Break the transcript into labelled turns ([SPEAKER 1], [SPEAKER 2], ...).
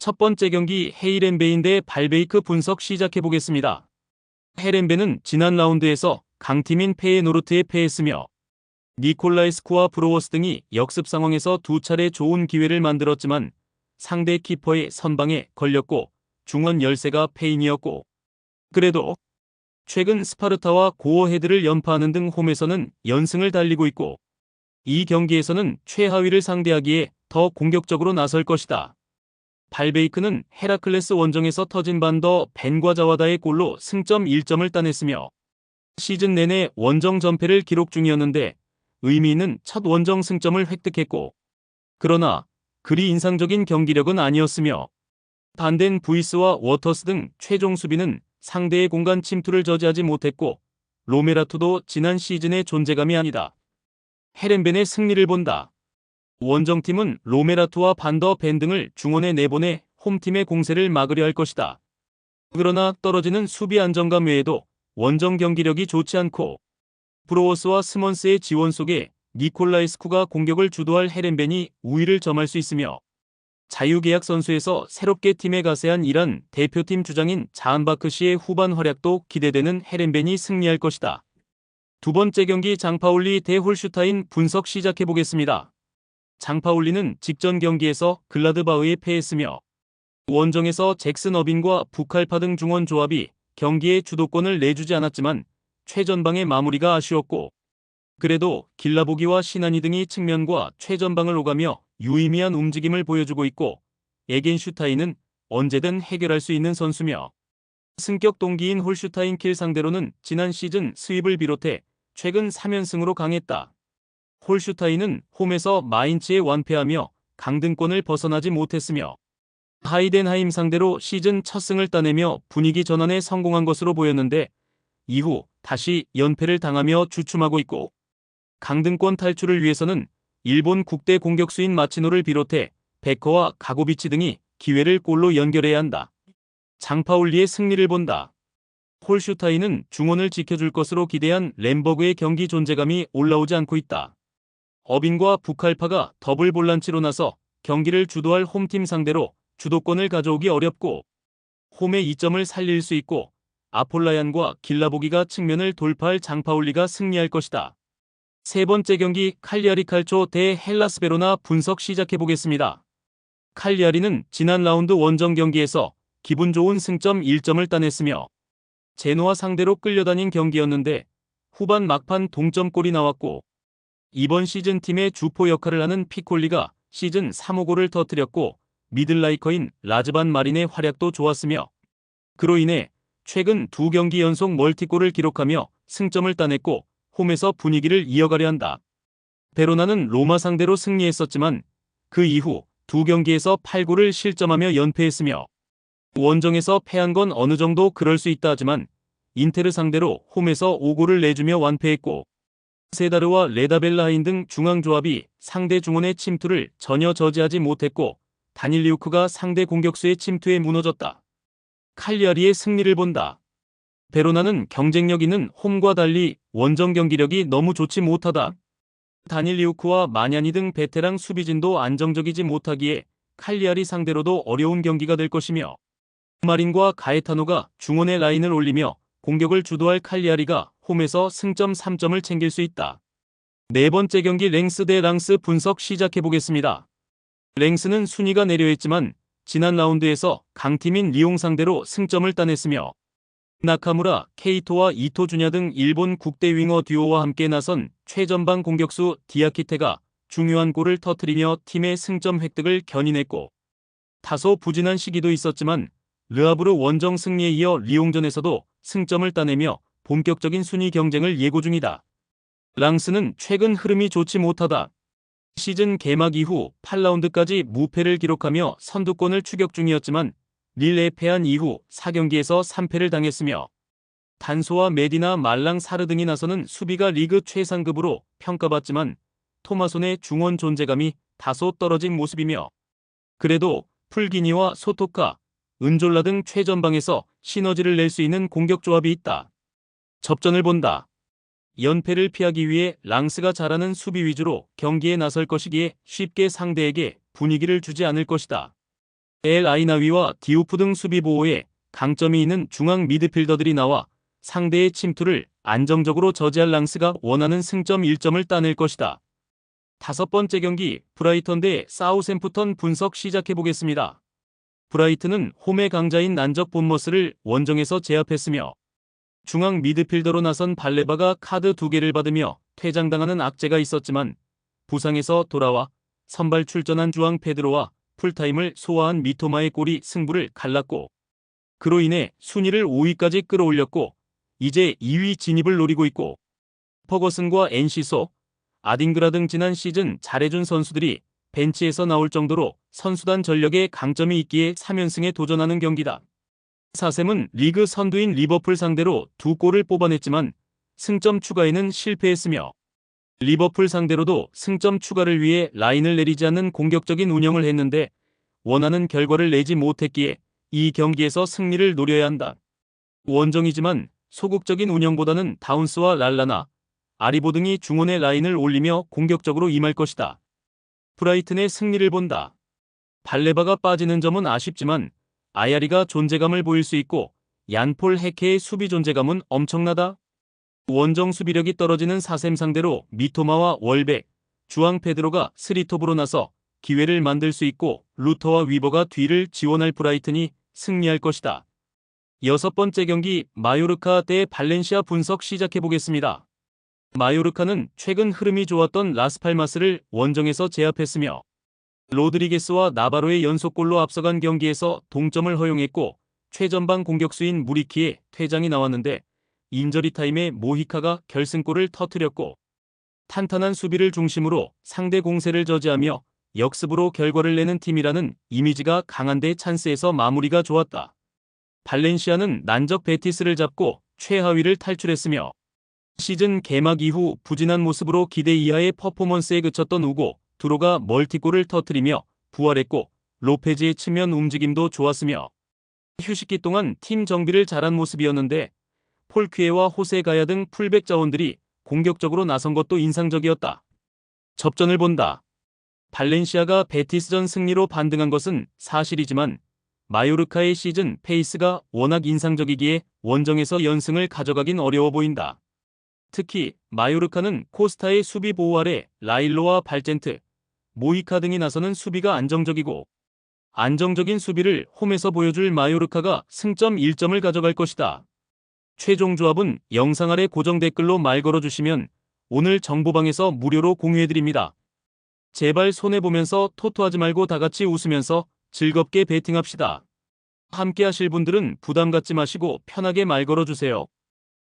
[SPEAKER 1] 첫 번째 경기 헤이렌베인 대 발베이크 분석 시작해보겠습니다. 헤렌베는 지난 라운드에서 강팀인 페예노르트에 패했으며 니콜라이스쿠와 브로워스 등이 역습 상황에서 두 차례 좋은 기회를 만들었지만 상대 키퍼의 선방에 걸렸고 중원 열세가 페인이었고, 그래도 최근 스파르타와 고어 헤드를 연파하는 등 홈에서는 연승을 달리고 있고 이 경기에서는 최하위를 상대하기에 더 공격적으로 나설 것이다. 발베이크는 헤라클레스 원정에서 터진 반더 벤과자와다의 골로 승점 1점을 따냈으며 시즌 내내 원정 전패를 기록 중이었는데 의미 있는 첫 원정 승점을 획득했고, 그러나 그리 인상적인 경기력은 아니었으며 반덴 부이스와 워터스 등 최종 수비는 상대의 공간 침투를 저지하지 못했고 로메라투도 지난 시즌의 존재감이 아니다. 헤렌벤의 승리를 본다. 원정팀은 로메라투와 반더 벤 등을 중원에 내보내 홈팀의 공세를 막으려 할 것이다. 그러나 떨어지는 수비 안정감 외에도 원정 경기력이 좋지 않고 브로워스와 스먼스의 지원 속에 니콜라이스쿠가 공격을 주도할 헤렌벤이 우위를 점할 수 있으며 자유계약 선수에서 새롭게 팀에 가세한 이란 대표팀 주장인 자한바크시의 후반 활약도 기대되는 헤렌벤이 승리할 것이다. 두 번째 경기 장파울리 대 홀슈타인 분석 시작해보겠습니다. 장파울리는 직전 경기에서 글라드바흐에 패했으며 원정에서 잭슨 어빈과 부칼파 등 중원 조합이 경기의 주도권을 내주지 않았지만 최전방의 마무리가 아쉬웠고, 그래도 길라보기와 시나니 등이 측면과 최전방을 오가며 유의미한 움직임을 보여주고 있고 에겐슈타인은 언제든 해결할 수 있는 선수며 승격 동기인 홀슈타인 킬 상대로는 지난 시즌 스윕을 비롯해 최근 3연승으로 강했다. 홀슈타인은 홈에서 마인츠에 완패하며 강등권을 벗어나지 못했으며 하이덴하임 상대로 시즌 첫 승을 따내며 분위기 전환에 성공한 것으로 보였는데 이후 다시 연패를 당하며 주춤하고 있고 강등권 탈출을 위해서는 일본 국대 공격수인 마치노를 비롯해 베커와 가고비치 등이 기회를 골로 연결해야 한다. 장파울리의 승리를 본다. 홀슈타인은 중원을 지켜줄 것으로 기대한 램버그의 경기 존재감이 올라오지 않고 있다. 어빈과 부칼파가 더블 볼란치로 나서 경기를 주도할 홈팀 상대로 주도권을 가져오기 어렵고 홈의 이점을 살릴 수 있고 아폴라얀과 길라보기가 측면을 돌파할 장파울리가 승리할 것이다. 세 번째 경기 칼리아리 칼초 대 헬라스 베로나 분석 시작해보겠습니다. 칼리아리는 지난 라운드 원정 경기에서 기분 좋은 승점 1점을 따냈으며 제노아 상대로 끌려다닌 경기였는데 후반 막판 동점골이 나왔고 이번 시즌 팀의 주포 역할을 하는 피콜리가 시즌 3호 골을 터뜨렸고 미들라이커인 라즈반 마린의 활약도 좋았으며 그로 인해 최근 두 경기 연속 멀티골을 기록하며 승점을 따냈고 홈에서 분위기를 이어가려 한다. 베로나는 로마 상대로 승리했었지만 그 이후 두 경기에서 8골을 실점하며 연패했으며 원정에서 패한 건 어느 정도 그럴 수 있다 하지만 인테르 상대로 홈에서 5골을 내주며 완패했고 세다르와 레다벨라인 등 중앙조합이 상대 중원의 침투를 전혀 저지하지 못했고 다닐리우크가 상대 공격수의 침투에 무너졌다. 칼리아리의 승리를 본다. 베로나는 경쟁력 있는 홈과 달리 원정 경기력이 너무 좋지 못하다. 다닐리우크와 마냐니 등 베테랑 수비진도 안정적이지 못하기에 칼리아리 상대로도 어려운 경기가 될 것이며 마린과 가에타노가 중원의 라인을 올리며 공격을 주도할 칼리아리가 홈에서 승점 3점을 챙길 수 있다. 네 번째 경기 랭스 대 랑스 분석 시작해보겠습니다. 랭스는 순위가 내려있지만 지난 라운드에서 강팀인 리옹 상대로 승점을 따냈으며 나카무라, 케이토와 이토 주냐 등 일본 국대 윙어 듀오와 함께 나선 최전방 공격수 디아키테가 중요한 골을 터뜨리며 팀의 승점 획득을 견인했고 다소 부진한 시기도 있었지만 르하브르 원정 승리에 이어 리옹전에서도 승점을 따내며 본격적인 순위 경쟁을 예고 중이다. 랑스는 최근 흐름이 좋지 못하다. 시즌 개막 이후 8라운드까지 무패를 기록하며 선두권을 추격 중이었지만 릴에 패한 이후 4경기에서 3패를 당했으며 단소와 메디나 말랑 사르 등이 나서는 수비가 리그 최상급으로 평가받지만 토마손의 중원 존재감이 다소 떨어진 모습이며 그래도 풀기니와 소토카, 은졸라 등 최전방에서 시너지를 낼 수 있는 공격 조합이 있다. 접전을 본다. 연패를 피하기 위해 랑스가 잘하는 수비 위주로 경기에 나설 것이기에 쉽게 상대에게 분위기를 주지 않을 것이다. 엘 아이나위와 디오프 등 수비 보호에 강점이 있는 중앙 미드필더들이 나와 상대의 침투를 안정적으로 저지할 랑스가 원하는 승점 1점을 따낼 것이다. 다섯 번째 경기 브라이턴 대 사우샘프턴 분석 시작해보겠습니다. 브라이튼은 홈의 강자인 난적 본머스를 원정에서 제압했으며 중앙 미드필더로 나선 발레바가 카드 2개를 받으며 퇴장당하는 악재가 있었지만 부상에서 돌아와 선발 출전한 주앙 페드로와 풀타임을 소화한 미토마의 골이 승부를 갈랐고 그로 인해 순위를 5위까지 끌어올렸고 이제 2위 진입을 노리고 있고 퍼거슨과 엔시소, 아딩그라 등 지난 시즌 잘해준 선수들이 벤치에서 나올 정도로 선수단 전력에 강점이 있기에 3연승에 도전하는 경기다. 사샘은 리그 선두인 리버풀 상대로 2골을 뽑아냈지만 승점 추가에는 실패했으며 리버풀 상대로도 승점 추가를 위해 라인을 내리지 않는 공격적인 운영을 했는데 원하는 결과를 내지 못했기에 이 경기에서 승리를 노려야 한다. 원정이지만 소극적인 운영보다는 다운스와 랄라나, 아리보 등이 중원의 라인을 올리며 공격적으로 임할 것이다. 브라이튼의 승리를 본다. 발레바가 빠지는 점은 아쉽지만 아야리가 존재감을 보일 수 있고 얀폴 헤케의 수비 존재감은 엄청나다. 원정 수비력이 떨어지는 사셈 상대로 미토마와 월백, 주앙 페드로가 스리톱으로 나서 기회를 만들 수 있고 루터와 위버가 뒤를 지원할 브라이튼이 승리할 것이다. 여섯 번째 경기 마요르카 대 발렌시아 분석 시작해보겠습니다. 마요르카는 최근 흐름이 좋았던 라스팔마스를 원정에서 제압했으며 로드리게스와 나바로의 연속골로 앞서간 경기에서 동점을 허용했고 최전방 공격수인 무리키의 퇴장이 나왔는데 인저리 타임에 모히카가 결승골을 터뜨렸고 탄탄한 수비를 중심으로 상대 공세를 저지하며 역습으로 결과를 내는 팀이라는 이미지가 강한데 찬스에서 마무리가 좋았다. 발렌시아는 난적 베티스를 잡고 최하위를 탈출했으며 시즌 개막 이후 부진한 모습으로 기대 이하의 퍼포먼스에 그쳤던 우고 두로가 멀티골을 터뜨리며 부활했고 로페즈의 측면 움직임도 좋았으며 휴식기 동안 팀 정비를 잘한 모습이었는데 폴퀴에와 호세 가야 등 풀백 자원들이 공격적으로 나선 것도 인상적이었다. 접전을 본다. 발렌시아가 베티스전 승리로 반등한 것은 사실이지만 마요르카의 시즌 페이스가 워낙 인상적이기에 원정에서 연승을 가져가긴 어려워 보인다. 특히 마요르카는 코스타의 수비 보호 아래 라일로와 발젠트, 모히카 등이 나서는 수비가 안정적이고 안정적인 수비를 홈에서 보여줄 마요르카가 승점 1점을 가져갈 것이다. 최종 조합은 영상 아래 고정 댓글로 말 걸어주시면 오늘 정보방에서 무료로 공유해드립니다. 제발 손해보면서 토토하지 말고 다같이 웃으면서 즐겁게 베팅합시다. 함께 하실 분들은 부담 갖지 마시고 편하게 말 걸어주세요.